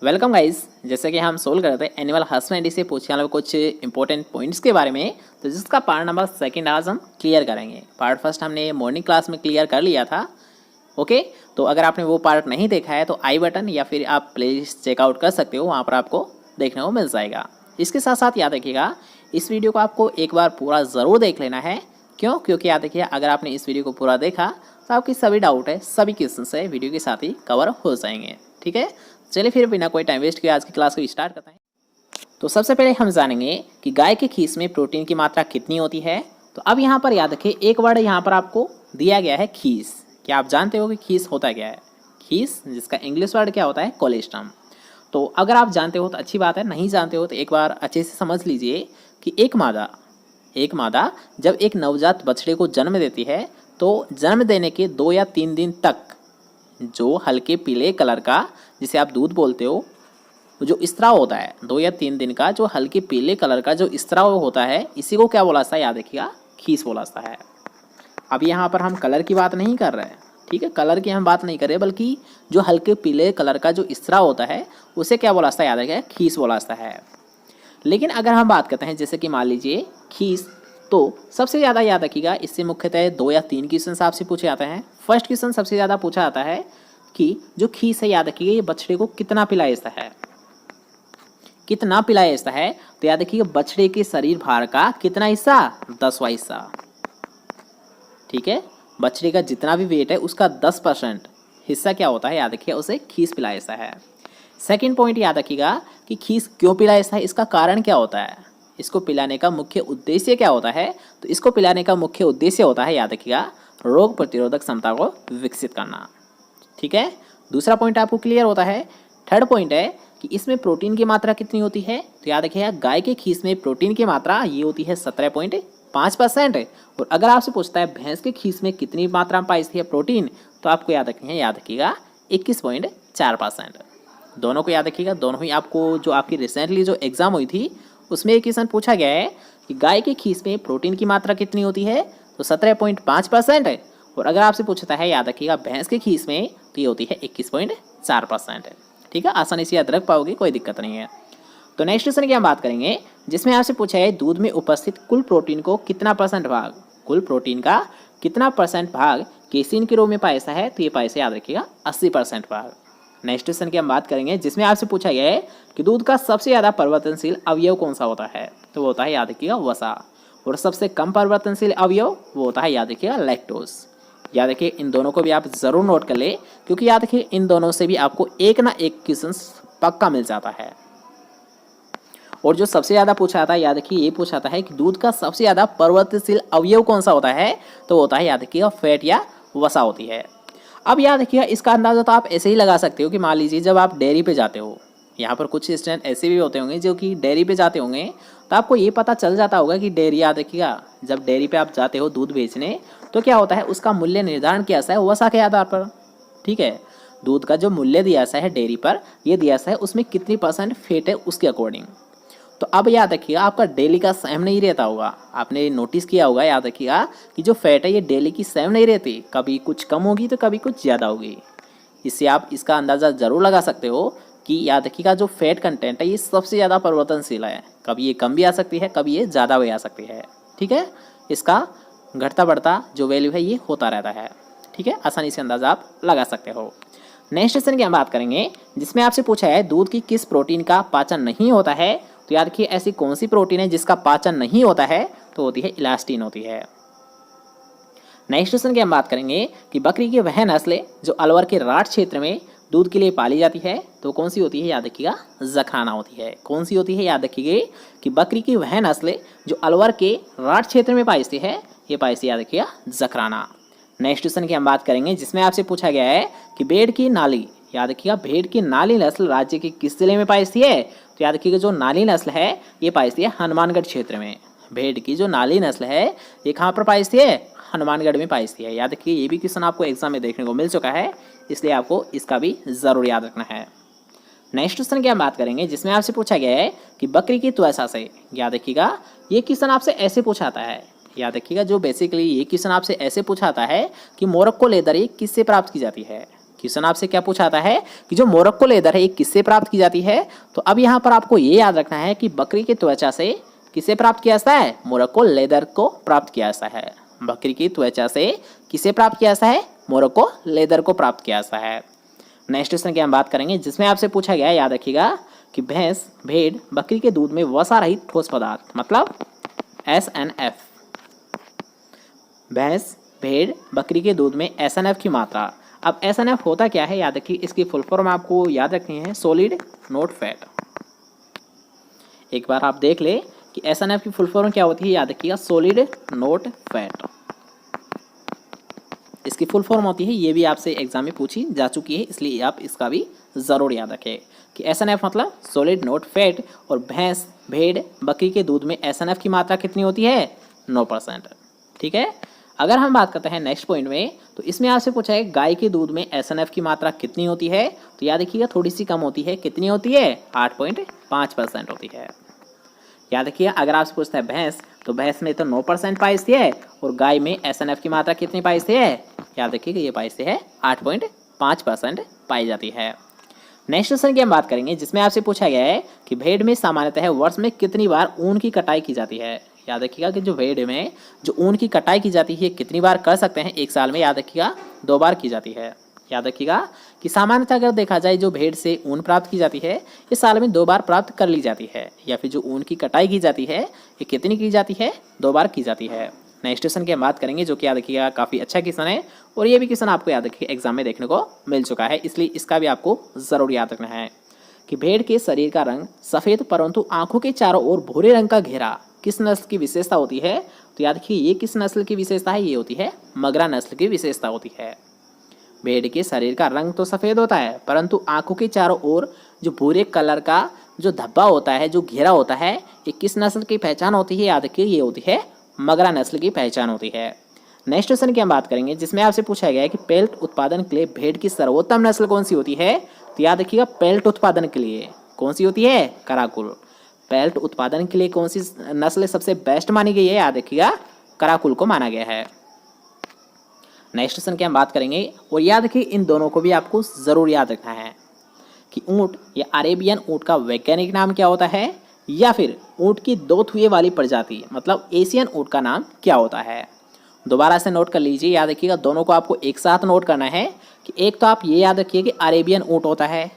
Welcome guys. जैसे कि हम सोल्व कर रहे थे एनिमल हस्बेंड्री से पूछने वाले कुछ इंपॉर्टेंट पॉइंट्स के बारे में, तो जिसका पार्ट नंबर सेकंड आज हम क्लियर करेंगे। पार्ट फर्स्ट हमने मॉर्निंग क्लास में क्लियर कर लिया था। ओके, तो अगर आपने वो पार्ट नहीं देखा है तो आई बटन या फिर आप प्ले लिस्ट चेकआउट कर सकते हो, वहाँ पर आपको देखने को मिल जाएगा। इसके साथ साथ याद रखिएगा, इस वीडियो को आपको एक बार पूरा ज़रूर देख लेना है। क्यों? क्योंकि याद रखिए, अगर आपने इस वीडियो को पूरा देखा तो आपकी सभी डाउट है, सभी क्वेश्चन से वीडियो के साथ ही कवर हो जाएंगे। ठीक है, चलिए फिर बिना कोई टाइम वेस्ट किए आज की क्लास को स्टार्ट करते हैं। तो सबसे पहले हम जानेंगे कि गाय के खीस में प्रोटीन की मात्रा कितनी होती है। तो अब यहाँ पर याद रखिए, एक वर्ड यहाँ पर आपको दिया गया है खीस। क्या आप जानते हो कि खीस होता क्या है? खीस, जिसका इंग्लिश वर्ड क्या होता है? कोलेस्ट्रम। तो अगर आप जानते हो तो अच्छी बात है, नहीं जानते हो तो एक बार अच्छे से समझ लीजिए कि एक मादा जब एक नवजात बछड़े को जन्म देती है तो जन्म देने के 2 या 3 दिन तक जो हल्के पीले कलर का, जिसे आप दूध बोलते हो, जो स्त्राव होता है, 2 या 3 दिन का जो हल्के पीले कलर का जो स्त्राव होता है, इसी को क्या बोला जाता है? याद रखिएगा, खीस बोला जाता है। अब यहाँ पर हम कलर की बात नहीं कर रहे हैं, ठीक है, कलर की हम बात नहीं कर रहे, बल्कि जो हल्के पीले कलर का जो स्त्राव होता है उसे क्या बोला जाता है? याद रखिएगा, खीस बोला जाता है। लेकिन अगर हम बात करते हैं जैसे कि मान लीजिए खीस, तो सबसे ज़्यादा याद रखिएगा, इससे मुख्यतः 2 या 3 क्वेश्चन आपसे पूछे जाते हैं। फर्स्ट क्वेश्चन सबसे ज़्यादा पूछा जाता है कि जो खीस है, याद रखिएगा, ये बछड़े को कितना पिलाया जाता है, कितना पिलाया जाता है। तो याद रखिएगा, बछड़े के शरीर भार का कितना हिस्सा? 10वां हिस्सा। ठीक है, बछड़े का जितना भी वेट है उसका 10% हिस्सा क्या होता है? याद रखिएगा, उसे खीस पिलाया जाता है। सेकंड पॉइंट याद रखिएगा कि खीस क्यों पिलाया जाता है, इसका कारण क्या होता है, इसको पिलाने का मुख्य उद्देश्य क्या होता है? तो इसको पिलाने का मुख्य उद्देश्य होता है, याद रखिएगा, रोग प्रतिरोधक क्षमता को विकसित करना। ठीक है, दूसरा पॉइंट आपको क्लियर होता है। थर्ड पॉइंट है कि इसमें प्रोटीन की मात्रा कितनी होती है। तो याद रखिएगा, गाय के खीस में प्रोटीन की मात्रा ये होती है 17.5%। और अगर आपसे पूछता है भैंस के खीस में कितनी मात्रा में पाई जाती है प्रोटीन, तो आपको याद रखिएगा 21.4%। दोनों को याद रखिएगा, दोनों ही आपको जो आपकी रिसेंटली जो एग्जाम हुई थी उसमें एक क्वेश्चन पूछा गया है कि गाय के खीस में प्रोटीन की मात्रा कितनी होती है, तो 17.5% है। और अगर आपसे पूछता है, याद रखिएगा, भैंस के खीस में, तो ये होती है 21.4%। ठीक है, आसानी से याद रख पाओगे, कोई दिक्कत नहीं है। तो नेक्स्ट क्वेश्चन की हम बात करेंगे, जिसमें आपसे पूछा है दूध में उपस्थित कुल प्रोटीन को कितना परसेंट भाग, कुल प्रोटीन का कितना परसेंट भाग केसिन के रूप में पाया जाता है। तो ये पाया से याद रखिएगा 80% भाग। नेक्स्ट क्वेश्चन की हम बात करेंगे, जिसमें आपसे पूछा गया है कि दूध का सबसे ज़्यादा परिवर्तनशील अवयव कौन सा होता है। तो वो होता है, याद रखिएगा, वसा। और सबसे कम परिवर्तनशील अवयव वो होता है, याद रखिएगा, लैक्टोज। याद रखिए, इन दोनों को भी आप ज़रूर नोट कर ले, क्योंकि याद रखिए इन दोनों से भी आपको एक ना एक क्वेश्चन पक्का मिल जाता है। और जो सबसे ज़्यादा पूछा जाता है, याद रखिए, ये पूछा जाता है कि दूध का सबसे ज़्यादा परिवर्तनशील अवयव कौन सा होता है। तो होता है, याद रखिएगा, फैट या वसा होती है। अब याद रखिएगा, इसका अंदाज़ा तो आप ऐसे ही लगा सकते हो कि मान लीजिए जब आप डेयरी पे जाते हो, यहाँ पर कुछ स्टूडेंट ऐसे भी होते होंगे जो कि डेयरी पे जाते होंगे, तो आपको ये पता चल जाता होगा कि डेयरी, याद रखिएगा, जब डेयरी पे आप जाते हो दूध बेचने, तो क्या होता है, उसका मूल्य निर्धारण किया जाता है वसा के आधार पर। ठीक है, दूध का जो मूल्य दिया जाता है डेयरी पर, ये दिया जाता है उसमें कितनी % फैट है उसके अकॉर्डिंग। तो अब याद रखिएगा, आपका डेली का सेम नहीं रहता होगा, आपने नोटिस किया होगा, याद रखिएगा, कि जो फैट है ये डेली की सेम नहीं रहती, कभी कुछ कम होगी तो कभी कुछ ज़्यादा होगी। इससे आप इसका अंदाज़ा ज़रूर लगा सकते हो कि याद रखिएगा, जो फैट कंटेंट है ये सबसे ज़्यादा परिवर्तनशील है, कभी ये कम भी आ सकती है, कभी ये ज़्यादा भी आ सकती है। ठीक है, इसका घटता बढ़ता जो वैल्यू है ये होता रहता है। ठीक है, आसानी से अंदाज़ा आप लगा सकते हो। नेक्स्ट क्वेश्चन की हम बात करेंगे, जिसमें आपसे पूछा है दूध की किस प्रोटीन का पाचन नहीं होता है। तो याद रखिए, ऐसी कौन सी प्रोटीन है जिसका पाचन नहीं होता है। तो होती है इलास्टिन होती है। नेक्स्ट क्वेश्चन की हम बात करेंगे कि बकरी की वह नस्ल जो अलवर के राठ क्षेत्र में दूध के लिए पाली जाती है, तो कौन सी होती है? याद रखिएगा, जखराना होती है। कौन सी होती है? याद रखिए कि बकरी की वह नस्ल जो अलवर के राठ क्षेत्र में पाई जाती है, ये पाई जाती है, याद रखिएगा, जखराना। नेक्स्ट क्वेश्चन की हम बात करेंगे, जिसमें आपसे पूछा गया है कि भेड़ की नाली, याद रखिएगा, भेड़ की नाली नस्ल राज्य के किस जिले में पाई जाती है। तो याद रखिएगा, जो नाली नस्ल है ये पाई जाती है हनुमानगढ़ क्षेत्र में। भेड़ की जो नाली नस्ल है ये कहाँ पर पाई जाती है? हनुमानगढ़ में पाई जाती है। याद रखिए, ये भी क्वेश्चन आपको एग्जाम में देखने को मिल चुका है, इसलिए आपको इसका भी ज़रूर याद रखना है। नेक्स्ट क्वेश्चन की हम बात करेंगे, जिसमें आपसे पूछा गया है कि बकरी की त्वचा से, याद रखिएगा, ये क्वेश्चन आपसे ऐसे पूछाता है, याद रखिएगा, जो बेसिकली ये क्वेश्चन आपसे ऐसे पूछाता है कि मोरक्को लेदर ये किससे प्राप्त की जाती है, क्वेश्चन आपसे क्या पूछाता है कि जो मोरक्को लेदर है ये किससे प्राप्त की जाती है। तो अब यहाँ पर आपको ये याद रखना है कि बकरी की त्वचा से किसे प्राप्त किया जाता है, मोरक्को लेदर को प्राप्त किया जाता है। बकरी की त्वचा से किसे प्राप्त किया जाता है, मोरक्को लेदर को प्राप्त किया जाता है। नेक्स्ट क्वेश्चन की हम बात करेंगे जिसमें आपसे पूछा गया है, याद रखिएगा कि भैंस, भेड़, बकरी के दूध में वसा रहित ठोस पदार्थ मतलब SNF। भैंस, भेड़, बकरी के दूध में SNF की मात्रा। अब SNF होता क्या है, याद रखिए इसकी फुल फॉर्म आपको याद रखनी है, सॉलिड नोट फैट। एक बार आप देख ले कि SNF की फुल फॉर्म क्या होती है, याद रखिएगा सॉलिड नोट फैट। इसकी फुल फॉर्म होती है, ये भी आपसे एग्जाम में पूछी जा चुकी है, इसलिए आप इसका भी ज़रूर याद रखें कि SNF मतलब सॉलिड नोट फैट। और भैंस, भेड़, बकरी के दूध में SNF की मात्रा कितनी होती है, 9%। ठीक है। अगर हम बात करते हैं नेक्स्ट पॉइंट में, तो इसमें आपसे पूछा है गाय के दूध में SNF की मात्रा कितनी होती है। तो याद रखिएगा थोड़ी सी कम होती है, कितनी होती है, 8.5% होती है। याद रखिए अगर आपसे पूछता है भैंस, तो भैंस में तो 9% पाई जाती है और गाय में SNF की मात्रा कितनी पाई जाती है, याद रखिएगा ये पाई जाती है 8.5% पाई जाती है। नेक्स्ट क्वेश्चन की हम बात करेंगे जिसमें आपसे पूछा गया है कि भेड़ में सामान्यतः वर्ष में कितनी बार ऊन की कटाई की जाती है। याद रखिएगा कि जो भेड़ में जो ऊन की कटाई की जाती है कितनी बार कर सकते हैं एक साल में, याद रखिएगा 2 बार की जाती है। याद रखिएगा कि सामान्यतः अगर देखा जाए जो भेड़ से ऊन प्राप्त की जाती है ये साल में 2 बार प्राप्त कर ली जाती है, या फिर जो ऊन की कटाई की जाती है ये कितनी की जाती है, 2 बार की जाती है। नेक्स्ट क्वेश्चन की हम बात करेंगे जो कि याद रखिएगा काफ़ी अच्छा क्वेश्चन है और ये भी क्वेश्चन आपको याद रखिए एग्जाम में देखने को मिल चुका है, इसलिए इसका भी आपको ज़रूर याद रखना है कि भेड़ के शरीर का रंग सफ़ेद परंतु आंखों के चारों ओर भूरे रंग का घेरा किस नस्ल की विशेषता होती है। तो याद रखिए ये किस नस्ल की विशेषता है, ये होती है मगरा नस्ल की विशेषता होती है। भेड़ के शरीर का रंग तो सफ़ेद होता है परंतु आंखों के चारों ओर जो भूरे कलर का जो धब्बा होता है, जो घेरा होता है, ये किस नस्ल की पहचान होती है, याद रखिए ये होती है मगरा नस्ल की पहचान होती है। नेक्स्ट क्वेश्चन की हम बात करेंगे जिसमें आपसे पूछा गया है कि पेल्ट उत्पादन के लिए भेड़ की सर्वोत्तम नस्ल कौन सी होती है। तो याद रखिएगा पेल्ट उत्पादन के लिए कौन सी होती है, कराकुल। पेल्ट उत्पादन के लिए कौन सी नस्ल सबसे बेस्ट मानी गई है, याद रखिएगा कराकुल को माना गया है। नेक्स्ट क्वेश्चन की हम बात करेंगे और याद रखिए इन दोनों को भी आपको ज़रूर याद रखना है कि ऊँट या अरेबियन ऊँट का वैज्ञानिक नाम क्या होता है, या फिर ऊँट की 2 थुए वाली प्रजाति मतलब एशियन ऊँट का नाम क्या होता है। दोबारा से नोट कर लीजिए, याद रखिएगा दोनों को आपको एक साथ नोट करना है कि एक तो आप ये याद रखिए कि अरेबियन ऊँट होता है,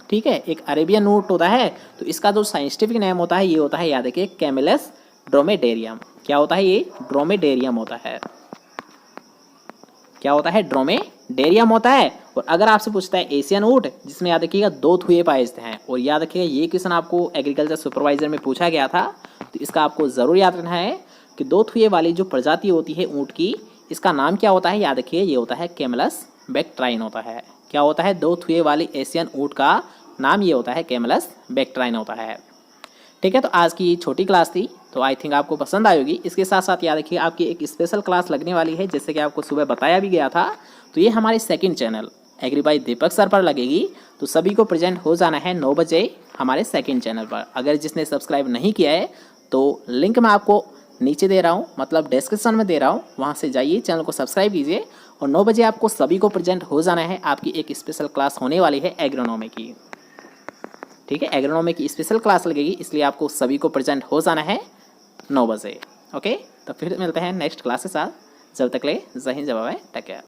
ठीक है, एक अरेबियन ऊँट होता है तो इसका जो साइंटिफिक नेम होता है ये होता है, याद रखिए कैमेलस ड्रोमेडेरियम। क्या होता है, ये ड्रोमेडेरियम होता है। क्या होता है, ड्रोमेडेरियम होता है। और अगर आपसे पूछता है एशियन ऊँट जिसमें याद रखिएगा 2 थुए पाए जाते हैं, और याद रखिएगा ये क्वेश्चन आपको एग्रीकल्चर सुपरवाइजर में पूछा गया था, तो इसका आपको ज़रूर याद रखना है कि 2 थुए वाली जो प्रजाति होती है ऊँट की, इसका नाम क्या होता है, याद रखिए ये होता है कैमलस बैक्ट्राइन होता है। क्या होता है, 2 थुए वाली एशियन ऊँट का नाम ये होता है कैमलस बैक्ट्राइन होता है। ठीक है, तो आज की छोटी क्लास थी तो आई थिंक आपको पसंद आएगी। इसके साथ साथ याद रखिए आपकी एक स्पेशल क्लास लगने वाली है, जैसे कि आपको सुबह बताया भी गया था। तो ये हमारे सेकंड चैनल एग्री बाय दीपक सर पर लगेगी, तो सभी को प्रेजेंट हो जाना है 9 बजे हमारे सेकंड चैनल पर। अगर जिसने सब्सक्राइब नहीं किया है तो लिंक मैं आपको नीचे दे रहा हूँ, मतलब डिस्क्रिप्शन में दे रहा हूँ, वहाँ से जाइए, चैनल को सब्सक्राइब कीजिए और 9 बजे आपको सभी को प्रेजेंट हो जाना है। आपकी एक स्पेशल क्लास होने वाली है एग्रोनॉमी की, ठीक है, एग्रोनॉमी की स्पेशल क्लास लगेगी, इसलिए आपको सभी को प्रेजेंट हो जाना है 9 बजे। ओके, तो फिर मिलते हैं नेक्स्ट क्लास के साथ, जब तक ले जय हिंद, जय बाय, टेक केयर।